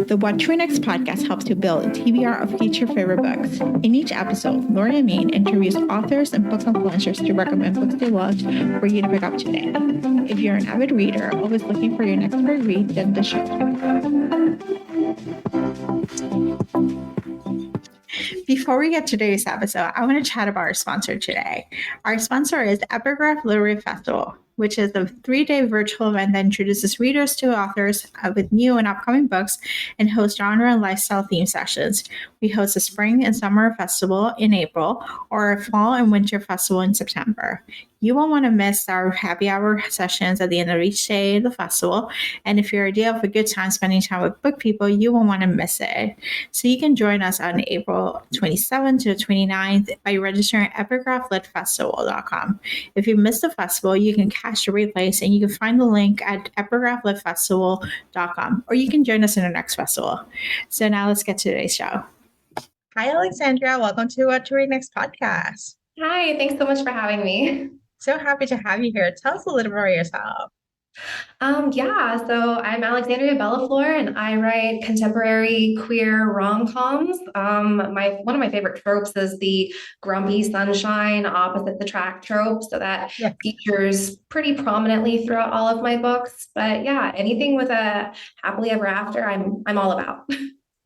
The What to Read Next podcast helps you build a TBR of future favorite books. In each episode, Lori and Maine interviews authors and book influencers to recommend books they loved for you to pick up today. If you're an avid reader, always looking for your next great read, then the show. Before we get to today's episode, I want to chat about our sponsor today. Our sponsor is Epigraph Literary Festival, which is a 3-day virtual event that introduces readers to authors with new and upcoming books and hosts genre and lifestyle theme sessions. We host a spring and summer festival in April or a fall and winter festival in September. You won't want to miss our happy hour sessions at the end of each day of the festival. And if you're a idea of a good time spending time with book people, you won't want to miss it. So you can join us on April 27th to the 29th by registering at epigraphLitFestival.com. If you missed the festival, you can catch the replays and you can find the link at epigraphLitFestival.com, or you can join us in our next festival. So now let's get to today's show. Hi, Alexandria. Welcome to What to Read Next podcast. Hi, thanks so much for having me. So happy to have you here. Tell us a little bit about yourself. So I'm Alexandria Bellefleur, and I write contemporary queer rom-coms. One of my favorite tropes is the grumpy sunshine opposite the track trope, so that features pretty prominently throughout all of my books. But yeah, anything with a happily ever after, I'm all about.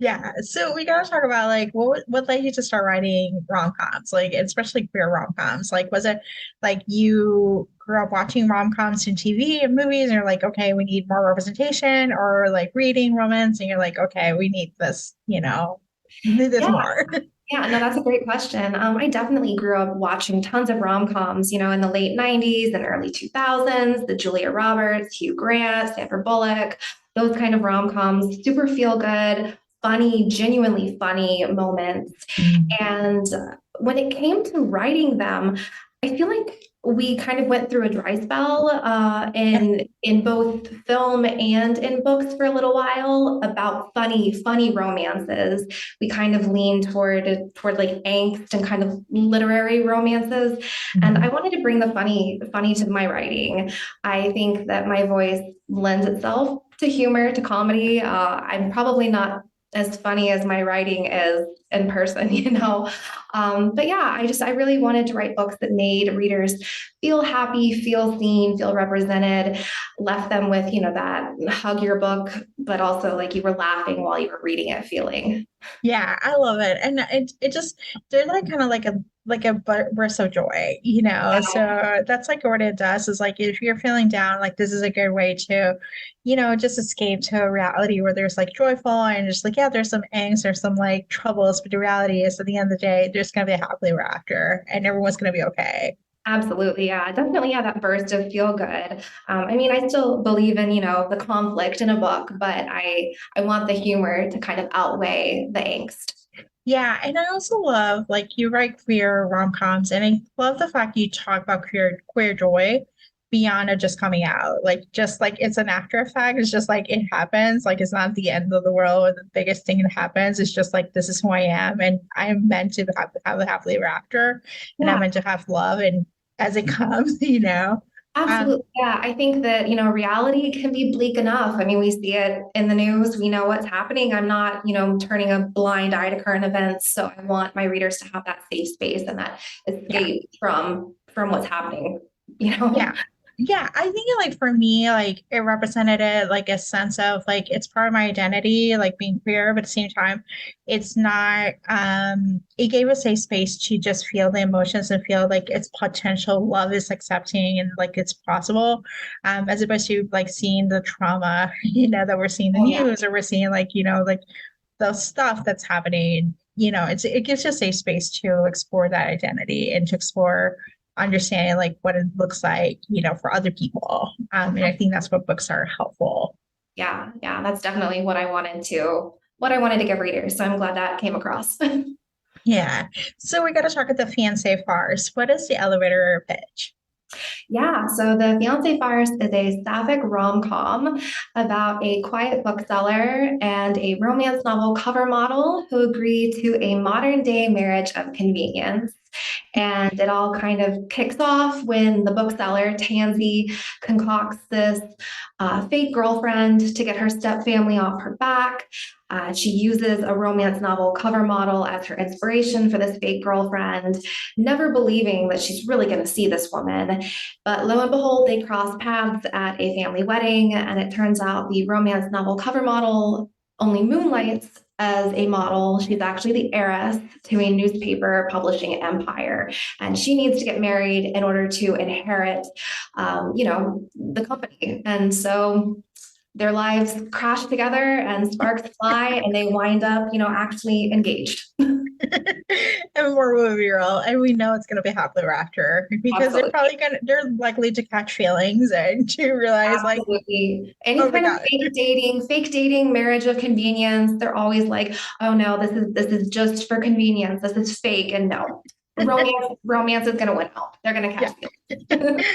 Yeah, so we gotta talk about like what led you to start writing rom-coms, like especially queer rom-coms. Like, was it like you grew up watching rom-coms in TV and movies, and you're like, okay, we need more representation, or like reading romance, and you're like, okay, we need this, need this more. Yeah, no, that's a great question. I definitely grew up watching tons of rom-coms, in the late 90s and early 2000s, the Julia Roberts, Hugh Grant, Sandra Bullock, those kind of rom-coms, super feel good, funny, genuinely funny moments. And when it came to writing them, I feel like we kind of went through a dry spell in both film and in books for a little while about funny romances. We kind of leaned toward like angst and kind of literary romances. And I wanted to bring the funny to my writing. I think that my voice lends itself to humor, to comedy. I'm probably not as funny as my writing is in person, But yeah, I really wanted to write books that made readers feel happy, feel seen, feel represented, left them with, that hug your book, but also like you were laughing while you were reading it feeling. Yeah, I love it. And it just, they're like kind of like a burst of joy, Yeah. So that's like what it does is like, if you're feeling down, like this is a good way to, just escape to a reality where there's like joyful and just like, yeah, there's some angst, there's some like troubles, but the reality is at the end of the day, there's going to be a happily ever after and everyone's going to be okay. Absolutely. Yeah, definitely. Yeah, that burst of feel good. I still believe in, the conflict in a book, but I want the humor to kind of outweigh the angst. Yeah, and I also love like you write queer rom-coms, and I love the fact you talk about queer joy beyond it just coming out. Like just like it's an after effect. It's just like it happens. Like it's not the end of the world or the biggest thing that happens. It's just like this is who I am, and I am meant to have a happily ever after, and I'm meant to have love and as it comes, Absolutely. Yeah. I think that, reality can be bleak enough. We see it in the news. We know what's happening. I'm not, turning a blind eye to current events. So I want my readers to have that safe space and that escape from what's happening, Yeah. Yeah, I think like for me, like it represented it like a sense of like it's part of my identity, like being queer, but at the same time, it's not it gave us a space to just feel the emotions and feel like its potential love is accepting and like it's possible. As opposed to like seeing the trauma, that we're seeing in the news or we're seeing like, like the stuff that's happening, it gives us a space to explore that identity and to explore understanding like what it looks like, for other people. And I think that's what books are helpful. Yeah, that's definitely what I wanted to give readers. So I'm glad that came across. Yeah. So we got to talk about the fiancé farce. What is the elevator pitch? Yeah, so The Fiancé Farce is a sapphic rom-com about a quiet bookseller and a romance novel cover model who agree to a modern-day marriage of convenience. And it all kind of kicks off when the bookseller, Tansy, concocts this fake girlfriend to get her stepfamily off her back. She uses a romance novel cover model as her inspiration for this fake girlfriend, never believing that she's really going to see this woman. But lo and behold, they cross paths at a family wedding, and it turns out the romance novel cover model only moonlights as a model. She's actually the heiress to a newspaper publishing empire, and she needs to get married in order to inherit, the company. And so their lives crash together and sparks fly, and they wind up, actually engaged. And more movie role, and we know it's going to be happily ever after because Absolutely. they're likely to catch feelings and to realize Absolutely. Any oh my kind of god. fake dating, marriage of convenience, they're always like, oh no, this is just for convenience. This is fake. And no, romance is gonna win out. They're gonna catch feelings.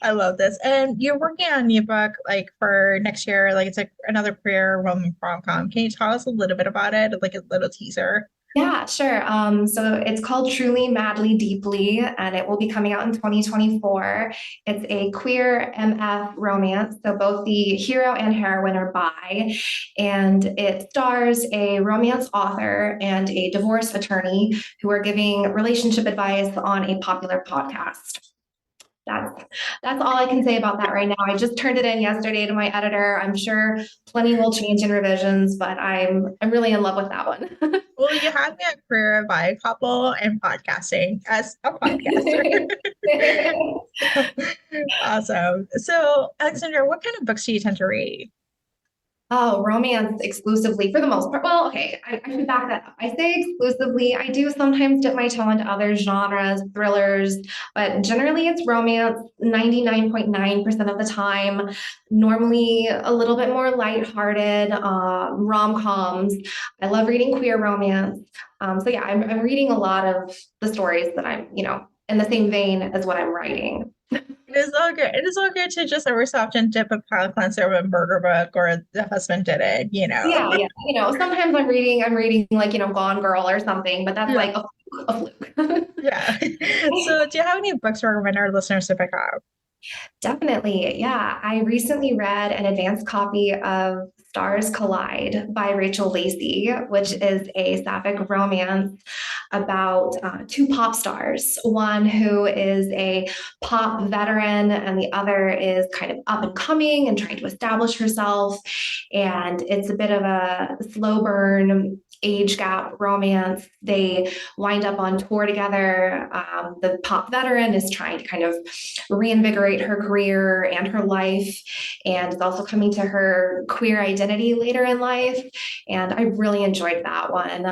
I love this. And you're working on a new book like for next year, like it's like another queer rom-com. Can you tell us a little bit about it? Like a little teaser. Yeah, sure. So it's called Truly, Madly, Deeply, and it will be coming out in 2024. It's a queer MF romance. So both the hero and heroine are bi, and it stars a romance author and a divorce attorney who are giving relationship advice on a popular podcast. That's all I can say about that right now. I just turned it in yesterday to my editor. I'm sure plenty will change in revisions, but I'm really in love with that one. Well, you have me a career by couple and podcasting as a podcaster. Awesome. So, Alexandra, what kind of books do you tend to read? Oh, romance exclusively for the most part. Well, okay, I should back that up. I say exclusively. I do sometimes dip my toe into other genres, thrillers, but generally it's romance 99.9% of the time. Normally a little bit more lighthearted, rom-coms. I love reading queer romance. So yeah, I'm reading a lot of the stories that I'm, in the same vein as what I'm writing. It is all good. It is all good to just every so often dip a palate cleanser of a murder book or the husband did it. Yeah, yeah. Sometimes I'm reading like, Gone Girl or something, but that's Yeah. like a fluke. Yeah. So, do you have any books to recommend our listeners to pick up? Definitely. Yeah. I recently read an advanced copy of Stars Collide by Rachel Lacey, which is a sapphic romance about two pop stars, one who is a pop veteran and the other is kind of up and coming and trying to establish herself. And it's a bit of a slow burn age gap romance. They wind up on tour together. The pop veteran is trying to kind of reinvigorate her career and her life, and is also coming to her queer identity later in life. And I really enjoyed that one.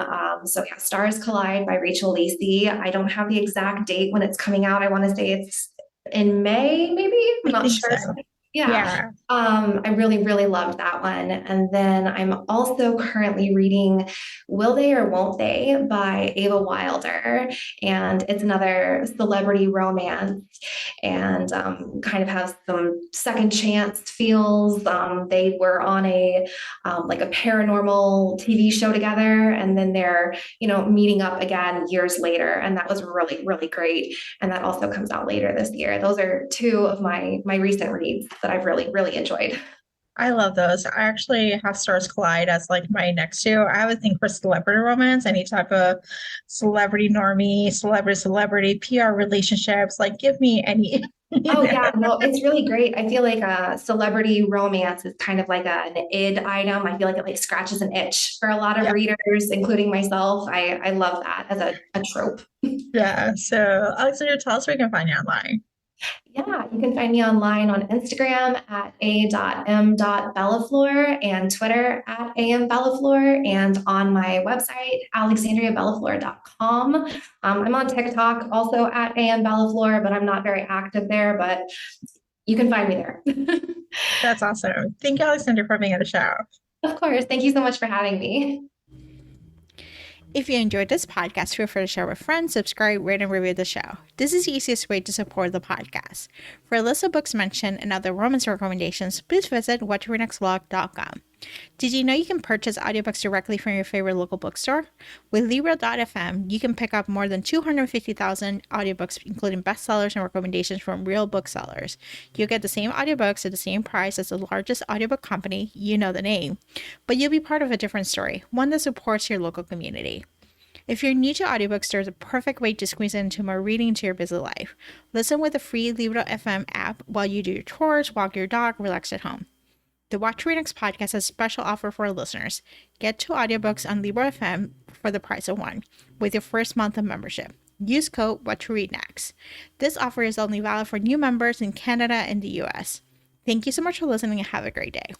So yeah, Stars Collide by Rachel Lacey. I don't have the exact date when it's coming out. I want to say it's in May, maybe. I'm I not think sure. so. Yeah. Yeah. I really, really loved that one. And then I'm also currently reading Will They or Won't They by Ava Wilder. And it's another celebrity romance and kind of has some second chance feels. They were on a like a paranormal TV show together, and then they're, meeting up again years later. And that was really, really great. And that also comes out later this year. Those are two of my recent reads that I've really, really enjoyed. I love those. I actually have Stars Collide as like my next two. I have a thing for celebrity romance, any type of celebrity normie, celebrity PR relationships. Like, give me any. Oh yeah, no, it's really great. I feel like a celebrity romance is kind of like an id item. I feel like it like scratches an itch for a lot of Yeah. readers, including myself. I love that as a trope. Yeah. So, Alexandra, tell us where we can find you online. Yeah, you can find me online on Instagram at a.m.bellefleur and Twitter at ambellefleur and on my website, alexandriabellefleur.com. I'm on TikTok also at ambellefleur, but I'm not very active there, but you can find me there. That's awesome. Thank you, Alexandra, for being on the show. Of course. Thank you so much for having me. If you enjoyed this podcast, feel free to share with friends, subscribe, rate, and review the show. This is the easiest way to support the podcast. For a list of books mentioned and other romance recommendations, please visit watchyournextvlog.com. Did you know you can purchase audiobooks directly from your favorite local bookstore? With Libro.fm, you can pick up more than 250,000 audiobooks, including bestsellers and recommendations from real booksellers. You'll get the same audiobooks at the same price as the largest audiobook company, you know the name, but you'll be part of a different story, one that supports your local community. If you're new to audiobooks, there's a perfect way to squeeze into more reading into your busy life. Listen with the free Libro.fm app while you do your chores, walk your dog, relax at home. The What to Read Next podcast has a special offer for our listeners. Get 2 audiobooks on Libro FM for the price of 1 with your first month of membership. Use code What to Read Next. This offer is only valid for new members in Canada and the US. Thank you so much for listening and have a great day.